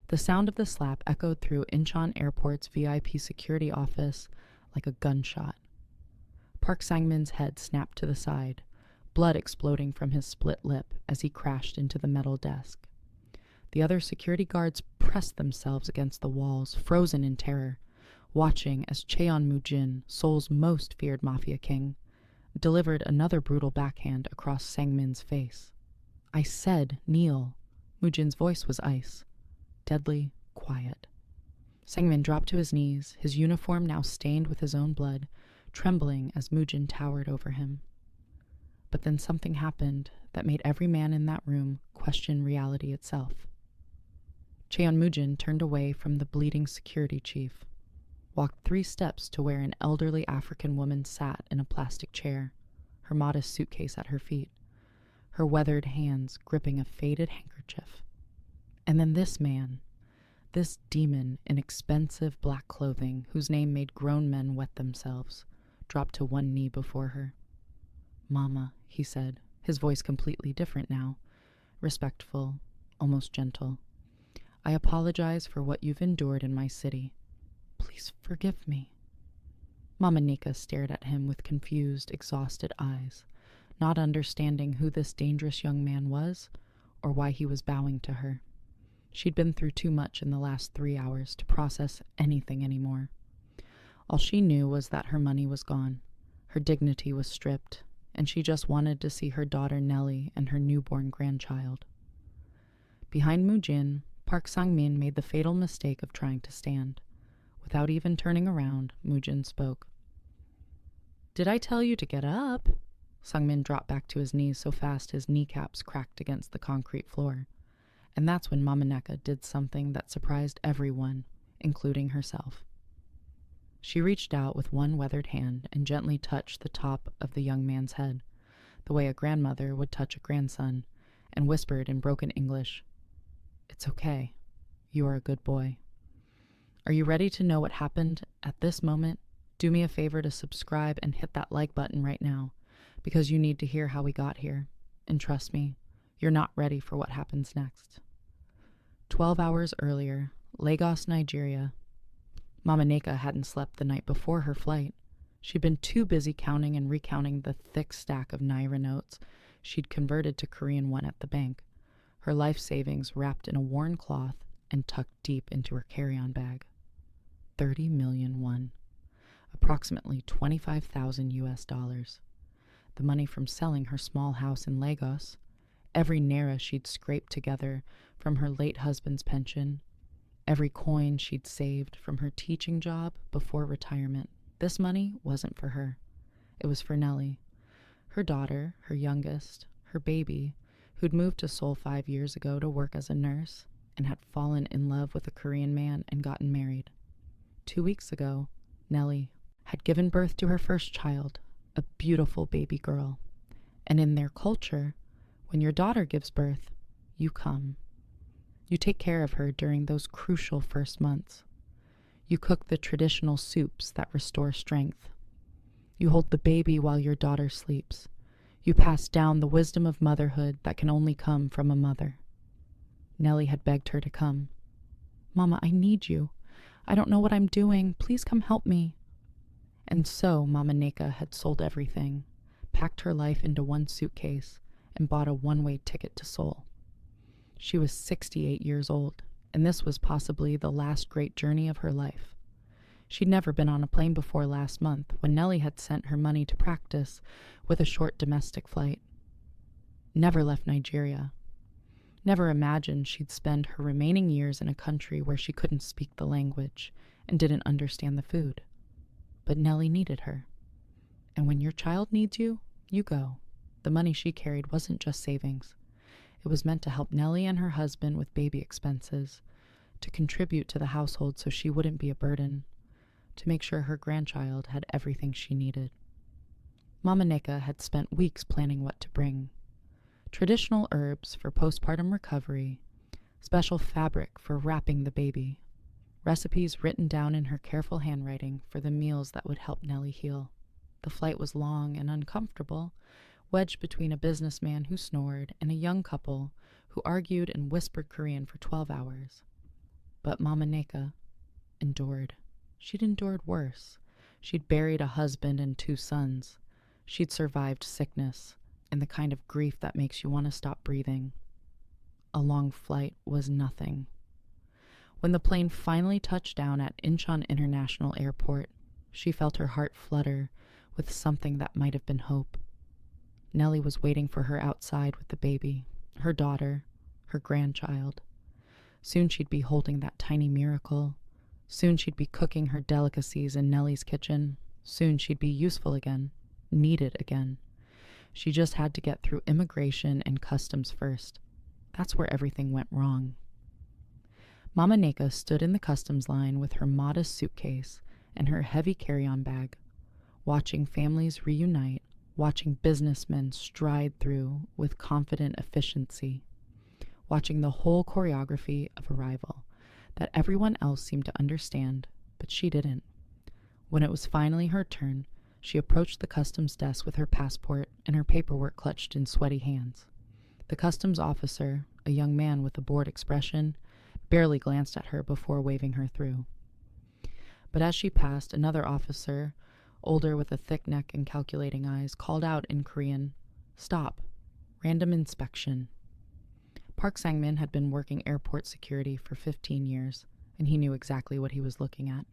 The sound of the slap echoed through Incheon Airport's VIP security office like a gunshot. Park Sang-min's head snapped to the side, blood exploding from his split lip as he crashed into the metal desk. The other security guards pressed themselves against the walls, frozen in terror, watching as Cheon Mujin, Seoul's most feared Mafia king, delivered another brutal backhand across Sang-min's face. "I said, kneel." Mujin's voice was ice, deadly quiet. Sang-min dropped to his knees, his uniform now stained with his own blood, trembling as Mujin towered over him. But then something happened that made every man in that room question reality itself. Cheon Mujin turned away from the bleeding security chief, walked 3 steps to where an elderly African woman sat in a plastic chair, her modest suitcase at her feet, her weathered hands gripping a faded handkerchief. And then this man, this demon in expensive black clothing whose name made grown men wet themselves, dropped to one knee before her. "Mama," he said, his voice completely different now, respectful, almost gentle. "I apologize for what you've endured in my city. Please forgive me." Mama Nneka stared at him with confused, exhausted eyes, not understanding who this dangerous young man was or why he was bowing to her. She'd been through too much in the last 3 hours to process anything anymore. All she knew was that her money was gone, her dignity was stripped, and she just wanted to see her daughter Nellie and her newborn grandchild. Behind Mujin, Park Sang-min made the fatal mistake of trying to stand. Without even turning around, Mujin spoke. "Did I tell you to get up?" Sang-min dropped back to his knees so fast his kneecaps cracked against the concrete floor. And that's when Mama Nneka did something that surprised everyone, including herself. She reached out with one weathered hand and gently touched the top of the young man's head, the way a grandmother would touch a grandson, and whispered in broken English, "It's okay. You are a good boy. Are you ready to know what happened at this moment? Do me a favor to subscribe and hit that like button right now, because you need to hear how we got here. And trust me, you're not ready for what happens next." 12 hours earlier, Lagos, Nigeria. Mama Nneka hadn't slept the night before her flight. She'd been too busy counting and recounting the thick stack of Naira notes she'd converted to Korean won at the bank, her life savings wrapped in a worn cloth and tucked deep into her carry-on bag. 30 million won, approximately 25,000 US dollars. The money from selling her small house in Lagos, every naira she'd scraped together from her late husband's pension, every coin she'd saved from her teaching job before retirement. This money wasn't for her. It was for Nellie, her daughter, her youngest, her baby, who'd moved to Seoul 5 years ago to work as a nurse and had fallen in love with a Korean man and gotten married. 2 weeks ago, Nellie had given birth to her first child, a beautiful baby girl. And in their culture, when your daughter gives birth, you come. You take care of her during those crucial first months. You cook the traditional soups that restore strength. You hold the baby while your daughter sleeps. You pass down the wisdom of motherhood that can only come from a mother. Nellie had begged her to come. "Mama, I need you. I don't know what I'm doing. Please come help me." And so Mama Nneka had sold everything, packed her life into one suitcase, and bought a one-way ticket to Seoul. She was 68 years old, and this was possibly the last great journey of her life. She'd never been on a plane before last month, when Nellie had sent her money to practice with a short domestic flight. Never left Nigeria. Never imagined she'd spend her remaining years in a country where she couldn't speak the language and didn't understand the food. But Nellie needed her. And when your child needs you, you go. The money she carried wasn't just savings. It was meant to help Nellie and her husband with baby expenses, to contribute to the household so she wouldn't be a burden, to make sure her grandchild had everything she needed. Mama Nneka had spent weeks planning what to bring. Traditional herbs for postpartum recovery, special fabric for wrapping the baby, recipes written down in her careful handwriting for the meals that would help Nellie heal. The flight was long and uncomfortable, wedged between a businessman who snored and a young couple who argued and whispered Korean for 12 hours. But Mama Nneka endured. She'd endured worse. She'd buried a husband and 2 sons. She'd survived sickness and the kind of grief that makes you want to stop breathing. A long flight was nothing. When the plane finally touched down at Incheon International Airport, she felt her heart flutter with something that might have been hope. Nellie was waiting for her outside with the baby, her daughter, her grandchild. Soon she'd be holding that tiny miracle. Soon she'd be cooking her delicacies in Nellie's kitchen. Soon she'd be useful again, needed again. She just had to get through immigration and customs first. That's where everything went wrong. Mama Nneka stood in the customs line with her modest suitcase and her heavy carry-on bag, watching families reunite, watching businessmen stride through with confident efficiency, watching the whole choreography of arrival that everyone else seemed to understand, but she didn't. When it was finally her turn, she approached the customs desk with her passport and her paperwork clutched in sweaty hands. The customs officer, a young man with a bored expression, barely glanced at her before waving her through. But as she passed, another officer, older with a thick neck and calculating eyes, called out in Korean, "Stop. Random inspection." Park Sang-min had been working airport security for 15 years, and he knew exactly what he was looking at.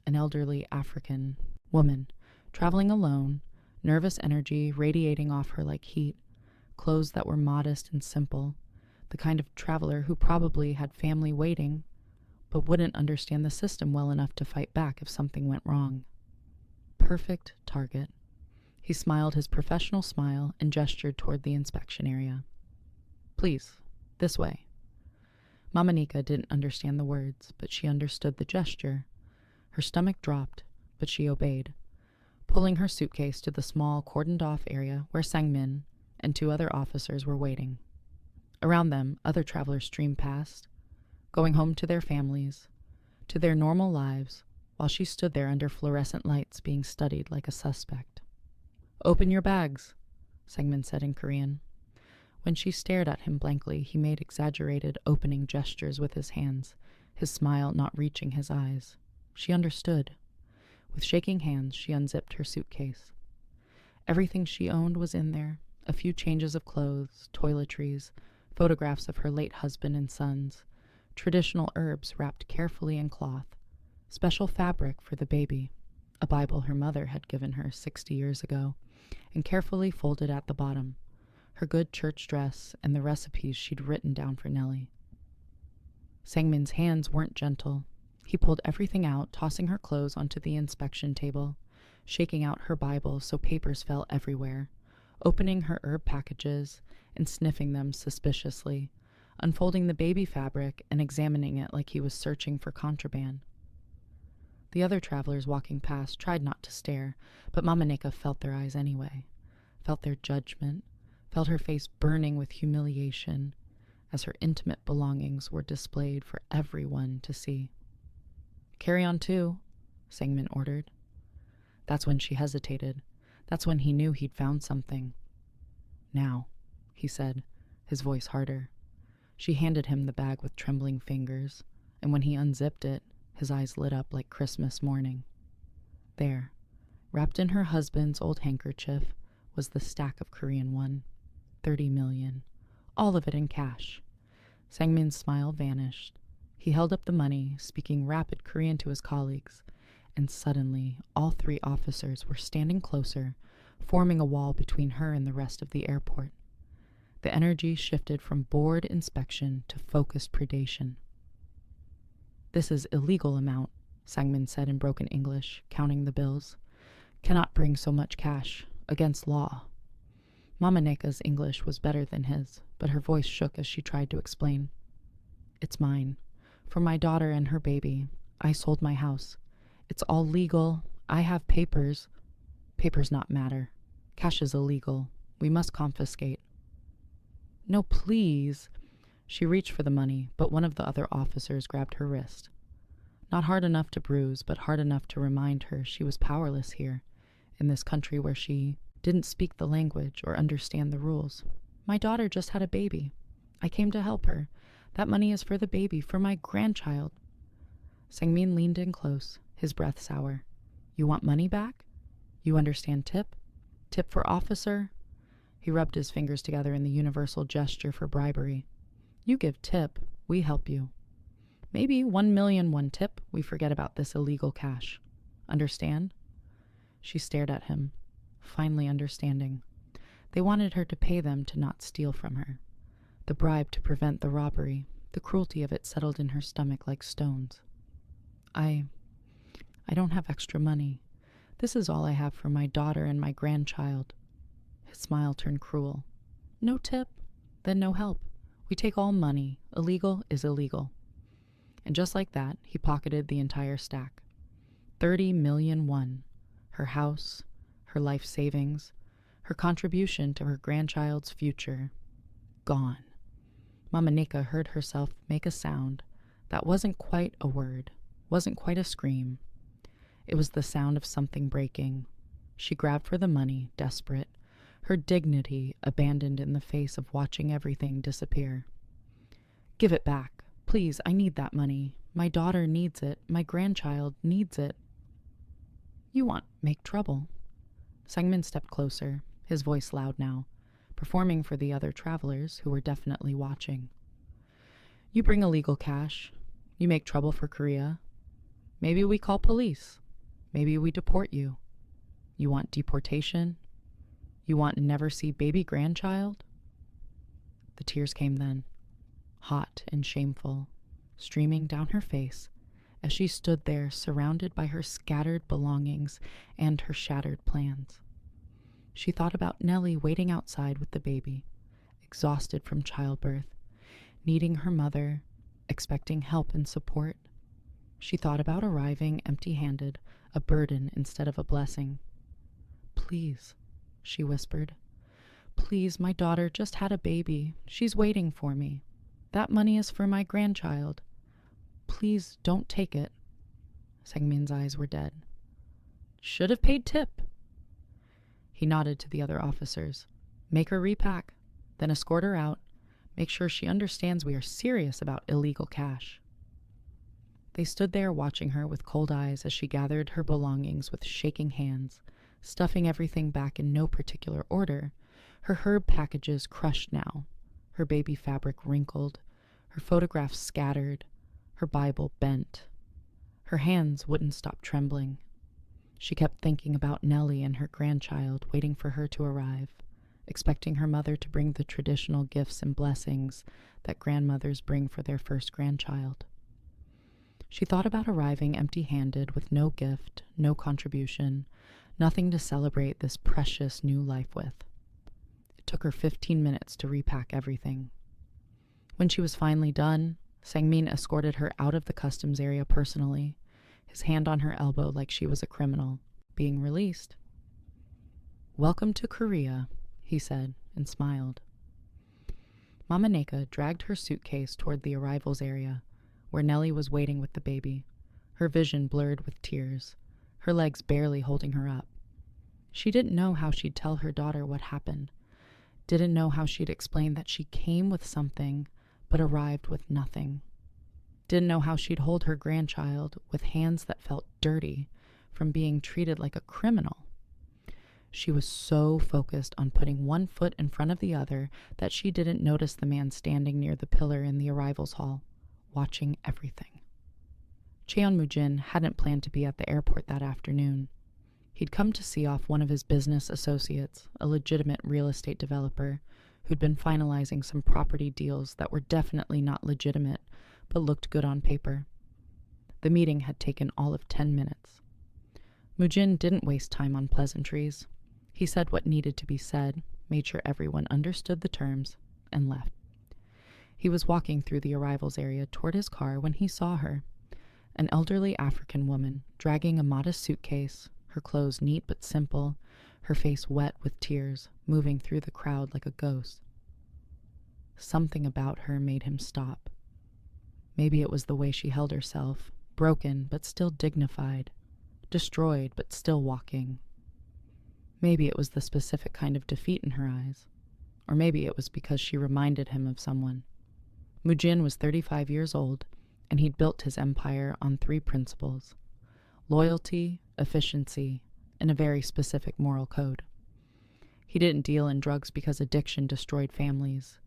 An elderly African woman, traveling alone, nervous energy radiating off her like heat, clothes that were modest and simple, the kind of traveler who probably had family waiting, but wouldn't understand the system well enough to fight back if something went wrong. Perfect target. He smiled his professional smile and gestured toward the inspection area. "Please, this way." Mama Nneka didn't understand the words, but she understood the gesture. Her stomach dropped, but she obeyed, pulling her suitcase to the small cordoned-off area where Sang-min and 2 other officers were waiting. Around them, other travelers streamed past, going home to their families, to their normal lives, while she stood there under fluorescent lights being studied like a suspect. "Open your bags," Sang-min said in Korean. When she stared at him blankly, he made exaggerated opening gestures with his hands, his smile not reaching his eyes. She understood. With shaking hands, she unzipped her suitcase. Everything she owned was in there, a few changes of clothes, toiletries, photographs of her late husband and sons, traditional herbs wrapped carefully in cloth, special fabric for the baby, a Bible her mother had given her 60 years ago, and carefully folded at the bottom, her good church dress and the recipes she'd written down for Nellie. Sang-min's hands weren't gentle. He pulled everything out, tossing her clothes onto the inspection table, shaking out her Bible so papers fell everywhere, opening her herb packages and sniffing them suspiciously, unfolding the baby fabric and examining it like he was searching for contraband. The other travelers walking past tried not to stare, but Mama Nneka felt their eyes anyway, felt their judgment, felt her face burning with humiliation as her intimate belongings were displayed for everyone to see. "Carry on too," Sang-min ordered. That's when she hesitated. That's when he knew he'd found something. "Now," he said, his voice harder. She handed him the bag with trembling fingers, and when he unzipped it, his eyes lit up like Christmas morning. There, wrapped in her husband's old handkerchief, was the stack of Korean won. 30 million. All of it in cash. Sang-min's smile vanished. He held up the money, speaking rapid Korean to his colleagues, and suddenly all 3 officers were standing closer, forming a wall between her and the rest of the airport. The energy shifted from bored inspection to focused predation. "This is illegal amount," Sang-min said in broken English, counting the bills. "Cannot bring so much cash. Against law." Mama Nneka's English was better than his, but her voice shook as she tried to explain. "It's mine. For my daughter and her baby. I sold my house. It's all legal. I have papers. Papers not matter. Cash is illegal. We must confiscate." "No, please." She reached for the money, but one of the other officers grabbed her wrist. Not hard enough to bruise, but hard enough to remind her she was powerless here, in this country where she didn't speak the language or understand the rules. "My daughter just had a baby. I came to help her. That money is for the baby, for my grandchild. Sang-min leaned in close, his breath sour. You want money back? You understand tip? Tip for officer? He rubbed his fingers together in the universal gesture for bribery. You give tip, we help you. Maybe 1,000,000 one tip, we forget about this illegal cash. Understand? She stared at him, finally understanding. They wanted her to pay them to not steal from her. The bribe to prevent the robbery, the cruelty of it settled in her stomach like stones. I don't have extra money. This is all I have for my daughter and my grandchild. His smile turned cruel. No tip? Then no help. We take all money. Illegal is illegal. And just like that, he pocketed the entire stack. 30,000,000 won. Her house, her life savings, her contribution to her grandchild's future. Gone. Mama Nneka heard herself make a sound that wasn't quite a word, wasn't quite a scream. It was the sound of something breaking. She grabbed for the money, desperate, her dignity abandoned in the face of watching everything disappear. Give it back. Please, I need that money. My daughter needs it. My grandchild needs it. You want make trouble. Sang-min stepped closer, his voice loud now, performing for the other travelers who were definitely watching. You bring illegal cash. You make trouble for Korea. Maybe we call police. Maybe we deport you. You want deportation? You want to never see baby grandchild? The tears came then, hot and shameful, streaming down her face as she stood there surrounded by her scattered belongings and her shattered plans. She thought about Nellie waiting outside with the baby, exhausted from childbirth, needing her mother, expecting help and support. She thought about arriving empty-handed, a burden instead of a blessing. Please, she whispered. Please, my daughter just had a baby. She's waiting for me. That money is for my grandchild. Please don't take it. Sang-min's eyes were dead. Should have paid tip. He nodded to the other officers. Make her repack, then escort her out. Make sure she understands we are serious about illegal cash. They stood there watching her with cold eyes as she gathered her belongings with shaking hands, stuffing everything back in no particular order, her herb packages crushed now, her baby fabric wrinkled, her photographs scattered, her Bible bent. Her hands wouldn't stop trembling. She kept thinking about Nellie and her grandchild waiting for her to arrive, expecting her mother to bring the traditional gifts and blessings that grandmothers bring for their first grandchild. She thought about arriving empty-handed with no gift, no contribution, nothing to celebrate this precious new life with. It took her 15 minutes to repack everything. When she was finally done, Sang-min escorted her out of the customs area personally, his hand on her elbow like she was a criminal, being released. Welcome to Korea, he said, and smiled. Mama Nneka dragged her suitcase toward the arrivals area, where Nellie was waiting with the baby, her vision blurred with tears, her legs barely holding her up. She didn't know how she'd tell her daughter what happened, didn't know how she'd explain that she came with something but arrived with nothing, didn't know how she'd hold her grandchild with hands that felt dirty from being treated like a criminal. She was so focused on putting one foot in front of the other that she didn't notice the man standing near the pillar in the arrivals hall, watching everything. Cheon Mujin hadn't planned to be at the airport that afternoon. He'd come to see off one of his business associates, a legitimate real estate developer, who'd been finalizing some property deals that were definitely not legitimate, but looked good on paper. The meeting had taken all of 10 minutes. Mujin didn't waste time on pleasantries. He said what needed to be said, made sure everyone understood the terms, and left. He was walking through the arrivals area toward his car when he saw her, an elderly African woman dragging a modest suitcase, her clothes neat but simple, her face wet with tears, moving through the crowd like a ghost. Something about her made him stop. Maybe it was the way she held herself, broken but still dignified, destroyed but still walking. Maybe it was the specific kind of defeat in her eyes, or maybe it was because she reminded him of someone. Mujin was 35 years old, and he'd built his empire on 3 principles: loyalty, efficiency, and a very specific moral code. He didn't deal in drugs because addiction destroyed families.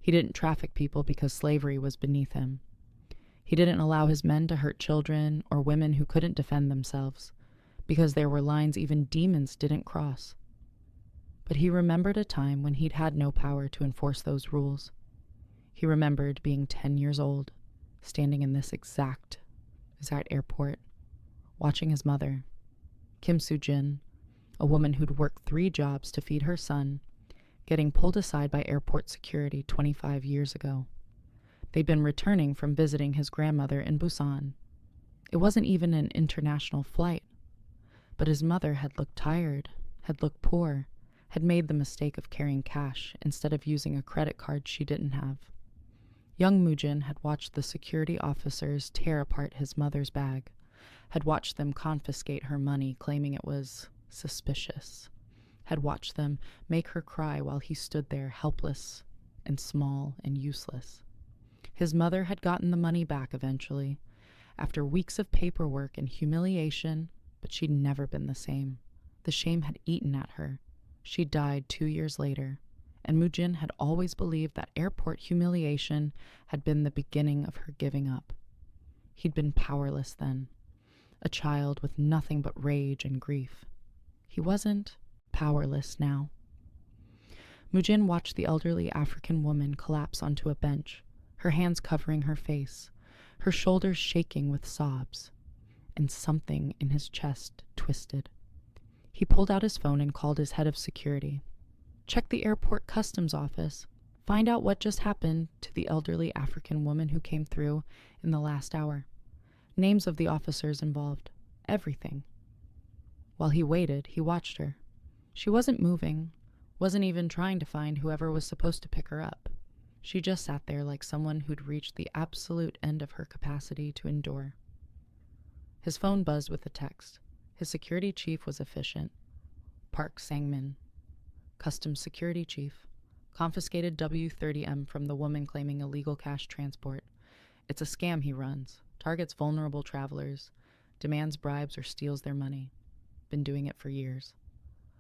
He didn't traffic people because slavery was beneath him. He didn't allow his men to hurt children or women who couldn't defend themselves, because there were lines even demons didn't cross. But he remembered a time when he'd had no power to enforce those rules. He remembered being 10 years old, standing in this exact airport, watching his mother, Kim Soo-jin, a woman who'd worked 3 jobs to feed her son, getting pulled aside by airport security 25 years ago. They'd been returning from visiting his grandmother in Busan. It wasn't even an international flight, but his mother had looked tired, had looked poor, had made the mistake of carrying cash instead of using a credit card she didn't have. Young Mujin had watched the security officers tear apart his mother's bag, had watched them confiscate her money, claiming it was suspicious, had watched them make her cry while he stood there helpless and small and useless. His mother had gotten the money back eventually, after weeks of paperwork and humiliation, but she'd never been the same. The shame had eaten at her. She died 2 years later, and Mujin had always believed that airport humiliation had been the beginning of her giving up. He'd been powerless then, a child with nothing but rage and grief. He wasn't powerless now. Mujin watched the elderly African woman collapse onto a bench, her hands covering her face, her shoulders shaking with sobs, and something in his chest twisted. He pulled out his phone and called his head of security. "Check the airport customs office. Find out what just happened to the elderly African woman who came through in the last hour. Names of the officers involved. Everything." While he waited, he watched her. She wasn't moving, wasn't even trying to find whoever was supposed to pick her up. She just sat there like someone who'd reached the absolute end of her capacity to endure. His phone buzzed with a text. His security chief was efficient. Park Sang-min, Customs Security Chief. Confiscated W30M from the woman claiming illegal cash transport. It's a scam he runs. Targets vulnerable travelers. Demands bribes or steals their money. Been doing it for years.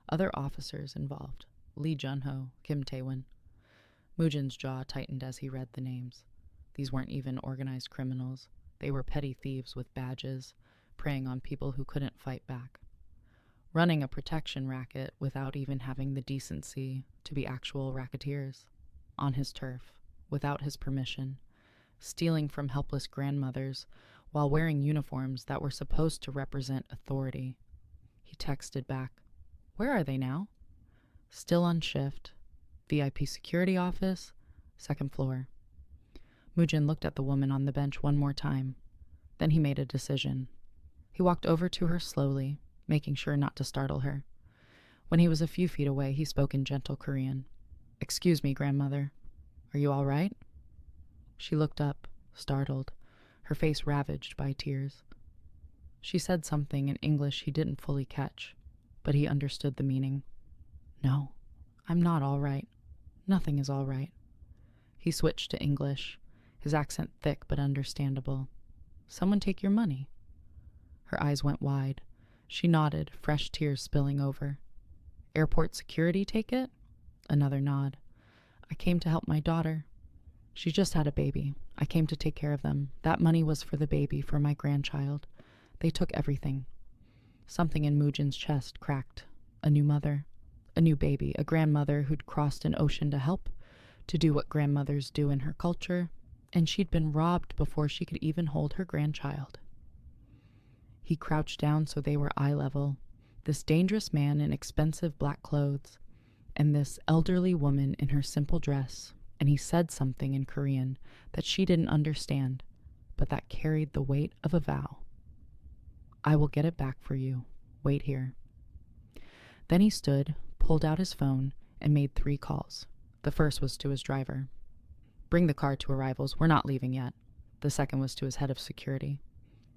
Other officers involved. Lee Jun-ho, Kim Tae-won. Mujin's jaw tightened as he read the names. These weren't even organized criminals. They were petty thieves with badges, preying on people who couldn't fight back. Running a protection racket without even having the decency to be actual racketeers. On his turf, without his permission. Stealing from helpless grandmothers while wearing uniforms that were supposed to represent authority. He texted back, "Where are they now?" "Still on shift. VIP security office, 2nd floor." Mujin looked at the woman on the bench one more time. Then he made a decision. He walked over to her slowly, making sure not to startle her. When he was a few feet away, he spoke in gentle Korean. "Excuse me, grandmother. Are you all right?" She looked up, startled, her face ravaged by tears. She said something in English he didn't fully catch, but he understood the meaning. "No, I'm not all right. Nothing is all right." He switched to English, his accent thick but understandable. "Someone take your money." Her eyes went wide. She nodded, fresh tears spilling over. "Airport security take it?" Another nod. "I came to help my daughter. She just had a baby. I came to take care of them. That money was for the baby, for my grandchild. They took everything." Something in Mujin's chest cracked. A new mother. A new baby. A grandmother who'd crossed an ocean to help, to do what grandmothers do in her culture, and she'd been robbed before she could even hold her grandchild. He crouched down so they were eye level. This dangerous man in expensive black clothes, and this elderly woman in her simple dress, and he said something in Korean that she didn't understand, but that carried the weight of a vow. "I will get it back for you. Wait here." Then he stood, pulled out his phone, and made 3 calls. The first was to his driver. "Bring the car to arrivals. We're not leaving yet." The second was to his head of security.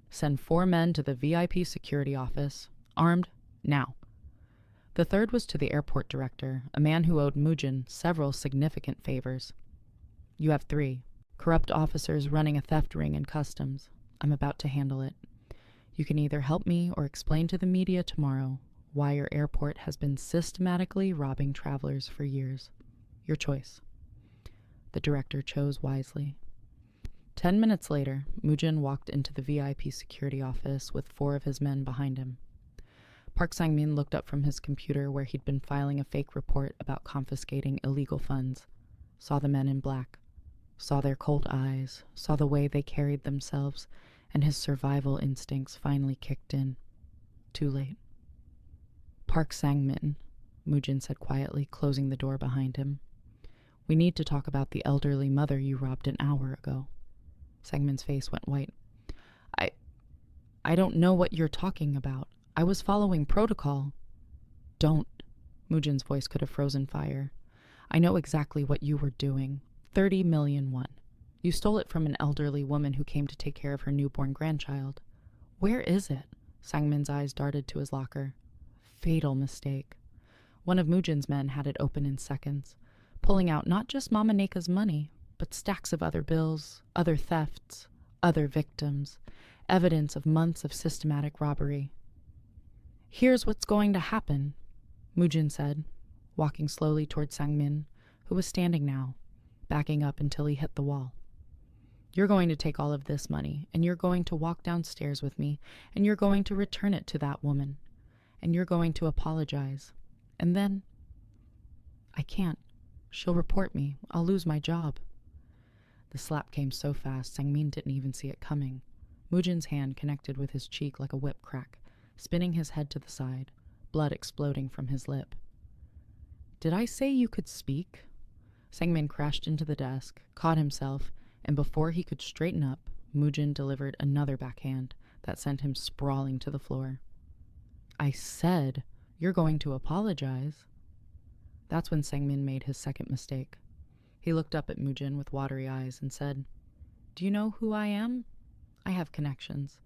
"Send 4 men to the VIP security office, armed, now." The third was to the airport director, a man who owed Mujin several significant favors. "You have 3. Corrupt officers running a theft ring in customs. I'm about to handle it. You can either help me or explain to the media tomorrow why your airport has been systematically robbing travelers for years. Your choice." The director chose wisely. 10 minutes later, Mujin walked into the VIP security office with 4 of his men behind him. Park Sang-min looked up from his computer where he'd been filing a fake report about confiscating illegal funds, saw the men in black, saw their cold eyes, saw the way they carried themselves, and his survival instincts finally kicked in. Too late. "Park Sang-min," Mujin said quietly, closing the door behind him. "We need to talk about the elderly mother you robbed an hour ago." Sang-min's face went white. I don't know what you're talking about. I was following protocol." "Don't." Mujin's voice could have frozen fire. "I know exactly what you were doing. 30 million won. You stole it from an elderly woman who came to take care of her newborn grandchild. Where is it?" Sang-min's eyes darted to his locker. Fatal mistake. One of Mujin's men had it open in seconds, pulling out not just Mama Nneka's money, but stacks of other bills, other thefts, other victims, evidence of months of systematic robbery. "Here's what's going to happen," Mujin said, walking slowly toward Sang-min, who was standing now, backing up until he hit the wall. "You're going to take all of this money, and you're going to walk downstairs with me, and you're going to return it to that woman, and you're going to apologize. And then, I can't. She'll report me. I'll lose my job." The slap came so fast, Sang-min didn't even see it coming. Mujin's hand connected with his cheek like a whip crack, spinning his head to the side, blood exploding from his lip. "Did I say you could speak?" Sang-min crashed into the desk, caught himself, and before he could straighten up, Mujin delivered another backhand that sent him sprawling to the floor. "I said, you're going to apologize." That's when Sang-min made his second mistake. He looked up at Mujin with watery eyes and said, "Do you know who I am? I have connections.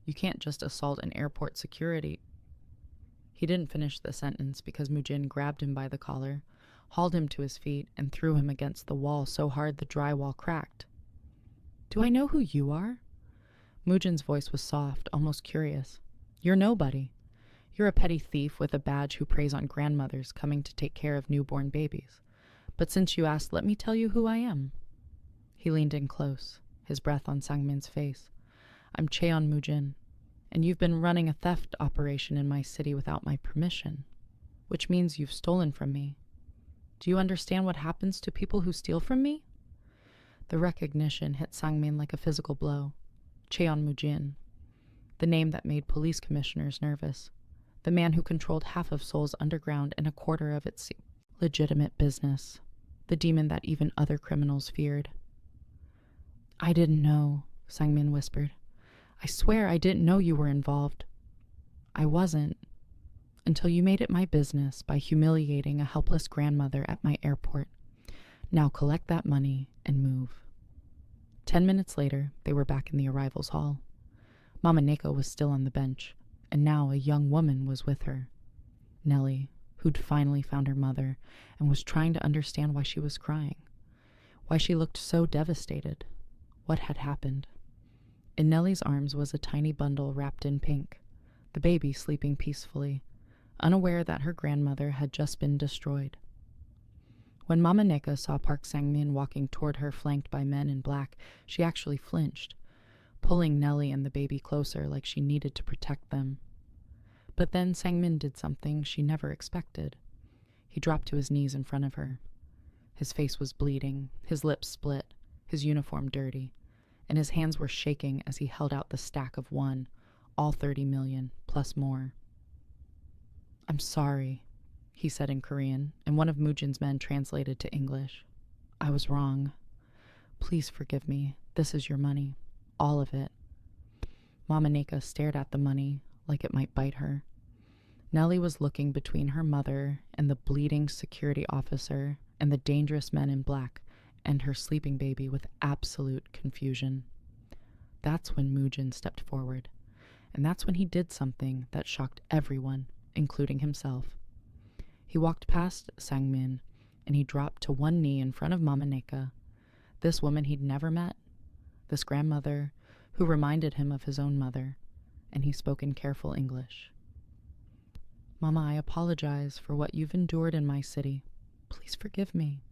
You can't just assault an airport security." He didn't finish the sentence because Mujin grabbed him by the collar, hauled him to his feet, and threw him against the wall so hard the drywall cracked. "Do I know who you are?" Mujin's voice was soft, almost curious. "You're nobody. You're a petty thief with a badge who preys on grandmothers coming to take care of newborn babies. But since you asked, let me tell you who I am." He leaned in close, his breath on Sang-min's face. "I'm Cheon Mujin, and you've been running a theft operation in my city without my permission, which means you've stolen from me. Do you understand what happens to people who steal from me?" The recognition hit Sang-min like a physical blow. Cheon Mujin, the name that made police commissioners nervous, the man who controlled half of Seoul's underground and a quarter of its legitimate business, the demon that even other criminals feared. "I didn't know," Sang-min whispered. "I swear I didn't know you were involved. I wasn't, until you made it my business by humiliating a helpless grandmother at my airport. Now collect that money and move." 10 minutes later, they were back in the arrivals hall. Mama Nneka was still on the bench, and now a young woman was with her. Nellie, who'd finally found her mother and was trying to understand why she was crying, why she looked so devastated, what had happened. In Nellie's arms was a tiny bundle wrapped in pink, the baby sleeping peacefully, unaware that her grandmother had just been destroyed. When Mama Nneka saw Park Sang-min walking toward her flanked by men in black, she actually flinched, pulling Nellie and the baby closer like she needed to protect them. But then Sang-min did something she never expected. He dropped to his knees in front of her. His face was bleeding, his lips split, his uniform dirty, and his hands were shaking as he held out the stack of one, all 30 million, plus more. "I'm sorry," he said in Korean, and one of Mujin's men translated to English. "I was wrong. Please forgive me. This is your money. All of it." Mama Nneka stared at the money like it might bite her. Nellie was looking between her mother and the bleeding security officer and the dangerous men in black and her sleeping baby with absolute confusion. That's when Mujin stepped forward, and that's when he did something that shocked everyone, including himself. He walked past Sang-min, and he dropped to one knee in front of Mama Nneka, This woman he'd never met, this grandmother who reminded him of his own mother, and he spoke in careful English. "Mama, I apologize for what you've endured in my city. Please forgive me."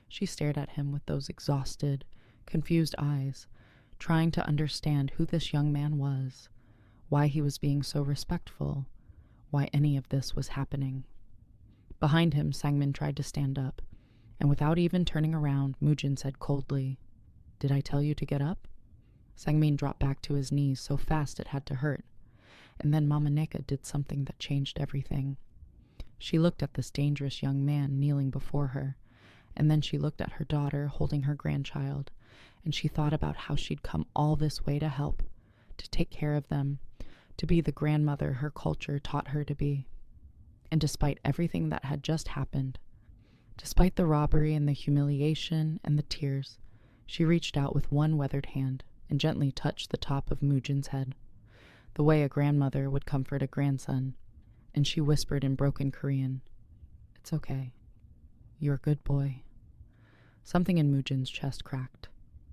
She stared at him with those exhausted, confused eyes, trying to understand who this young man was, why he was being so respectful, why any of this was happening. Behind him, Sangmin tried to stand up, and without even turning around, Mujin said coldly, "Did I tell you to get up?" Sangmin dropped back to his knees so fast it had to hurt, and then Mama Nneka did something that changed everything. She looked at this dangerous young man kneeling before her, and then she looked at her daughter holding her grandchild, and she thought about how she'd come all this way to help, to take care of them, to be the grandmother her culture taught her to be. And despite everything that had just happened, despite the robbery and the humiliation and the tears, she reached out with one weathered hand and gently touched the top of Mujin's head, the way a grandmother would comfort a grandson, and she whispered in broken Korean, "It's okay. You're a good boy." Something in Mujin's chest cracked.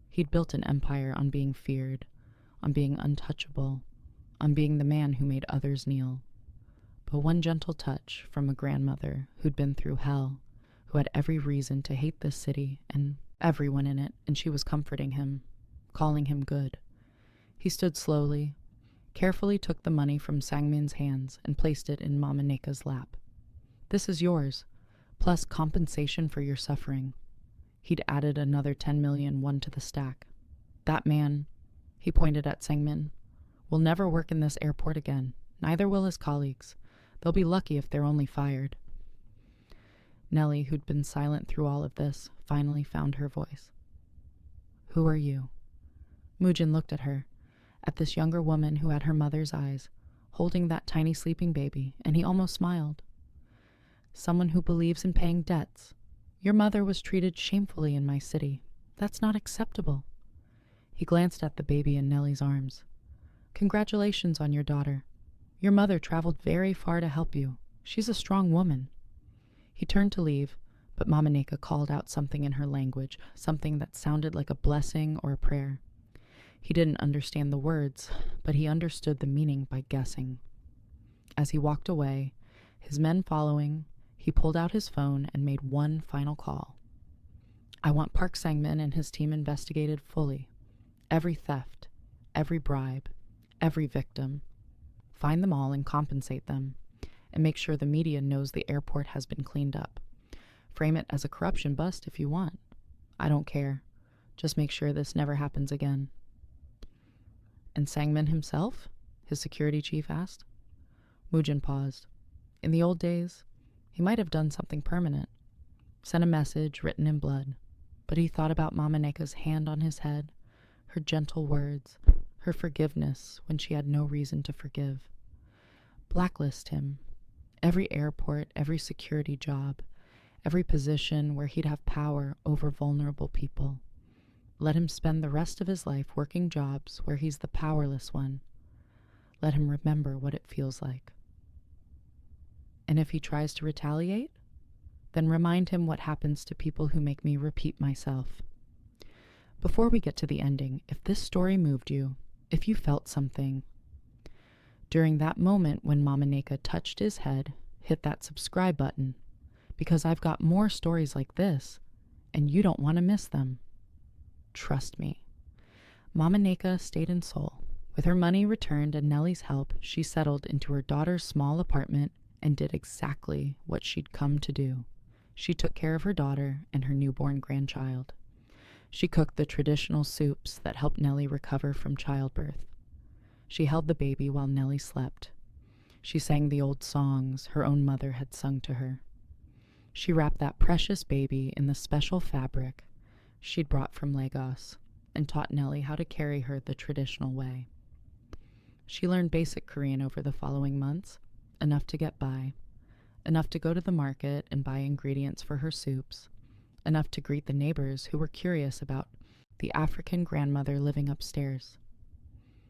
He'd built an empire on being feared, on being untouchable, on being the man who made others kneel. But one gentle touch from a grandmother who'd been through hell, who had every reason to hate this city and everyone in it, and she was comforting him, calling him good. He stood slowly, carefully took the money from Sangmin's hands and placed it in Mama Nneka's lap. "This is yours, plus compensation for your suffering." He'd added another 10 million won to the stack. "That man," he pointed at Sangmin, "will never work in this airport again. Neither will his colleagues. They'll be lucky if they're only fired." Nellie, who'd been silent through all of this, finally found her voice. "Who are you?" Mujin looked at her, at this younger woman who had her mother's eyes, holding that tiny sleeping baby, and he almost smiled. "Someone who believes in paying debts. Your mother was treated shamefully in my city. That's not acceptable." He glanced at the baby in Nellie's arms. "Congratulations on your daughter. Your mother traveled very far to help you. She's a strong woman." He turned to leave, but Mama Nneka called out something in her language, something that sounded like a blessing or a prayer. He didn't understand the words, but he understood the meaning by guessing. As he walked away, his men following, he pulled out his phone and made one final call. "I want Park Sangmin and his team investigated fully. Every theft, every bribe, every victim. Find them all and compensate them. And make sure the media knows the airport has been cleaned up. Frame it as a corruption bust if you want. I don't care. Just make sure this never happens again." "And Sangmin himself?" his security chief asked. Mujin paused. In the old days, he might have done something permanent, sent a message written in blood, but he thought about Mama Nneka's hand on his head, her gentle words, her forgiveness when she had no reason to forgive. Blacklist him. Every airport, every security job, every position where he'd have power over vulnerable people. Let him spend the rest of his life working jobs where he's the powerless one. Let him remember what it feels like. And if he tries to retaliate, then remind him what happens to people who make me repeat myself. Before we get to the ending, if this story moved you, if you felt something, during that moment when Mama Nneka touched his head, hit that subscribe button, because I've got more stories like this, and you don't want to miss them. Trust me. Mama Nneka stayed in Seoul. With her money returned and Nellie's help, she settled into her daughter's small apartment and did exactly what she'd come to do. She took care of her daughter and her newborn grandchild. She cooked the traditional soups that helped Nellie recover from childbirth. She held the baby while Nellie slept. She sang the old songs her own mother had sung to her. She wrapped that precious baby in the special fabric she'd brought from Lagos and taught Nellie how to carry her the traditional way. She learned basic Korean over the following months, enough to get by, enough to go to the market and buy ingredients for her soups, enough to greet the neighbors who were curious about the African grandmother living upstairs.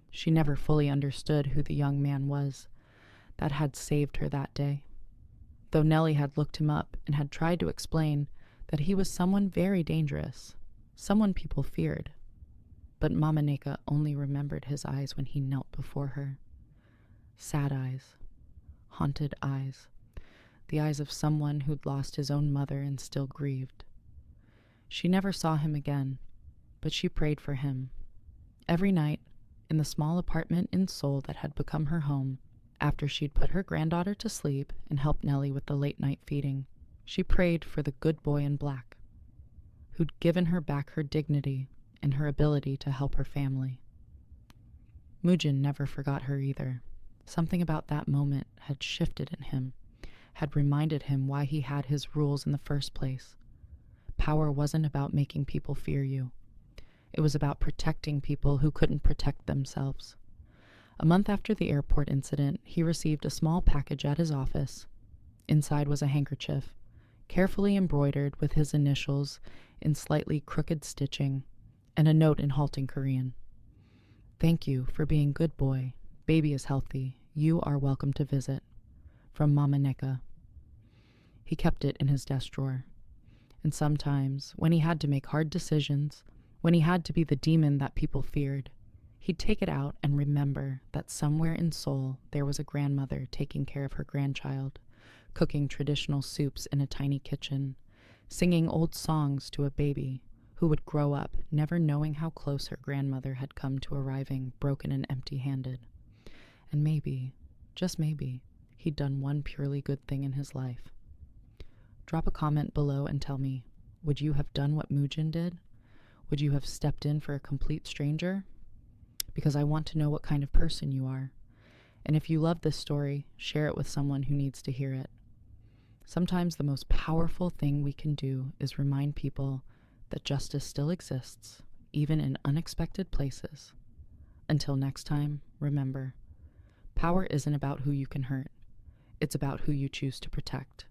She never fully understood who the young man was that had saved her that day, though Nellie had looked him up and had tried to explain that he was someone very dangerous, someone people feared. But Mama Nneka only remembered his eyes when he knelt before her. Sad eyes, haunted eyes, the eyes of someone who'd lost his own mother and still grieved. She never saw him again, but she prayed for him. Every night, in the small apartment in Seoul that had become her home, after she'd put her granddaughter to sleep and helped Nellie with the late-night feeding, she prayed for the good boy in black, who'd given her back her dignity and her ability to help her family. Mujin never forgot her either. Something about that moment had shifted in him, had reminded him why he had his rules in the first place. Power wasn't about making people fear you. It was about protecting people who couldn't protect themselves. A month after the airport incident, he received a small package at his office. Inside was a handkerchief, carefully embroidered with his initials in slightly crooked stitching, and a note in halting Korean. "Thank you for being good boy. Baby is healthy. You are welcome to visit. From Mama Nneka." He kept it in his desk drawer. And sometimes, when he had to make hard decisions, when he had to be the demon that people feared, he'd take it out and remember that somewhere in Seoul there was a grandmother taking care of her grandchild, cooking traditional soups in a tiny kitchen, singing old songs to a baby who would grow up never knowing how close her grandmother had come to arriving broken and empty-handed. And maybe, just maybe, he'd done one purely good thing in his life. Drop a comment below and tell me, would you have done what Mujin did? Would you have stepped in for a complete stranger? Because I want to know what kind of person you are. And if you love this story, share it with someone who needs to hear it. Sometimes the most powerful thing we can do is remind people that justice still exists, even in unexpected places. Until next time, remember, power isn't about who you can hurt. It's about who you choose to protect.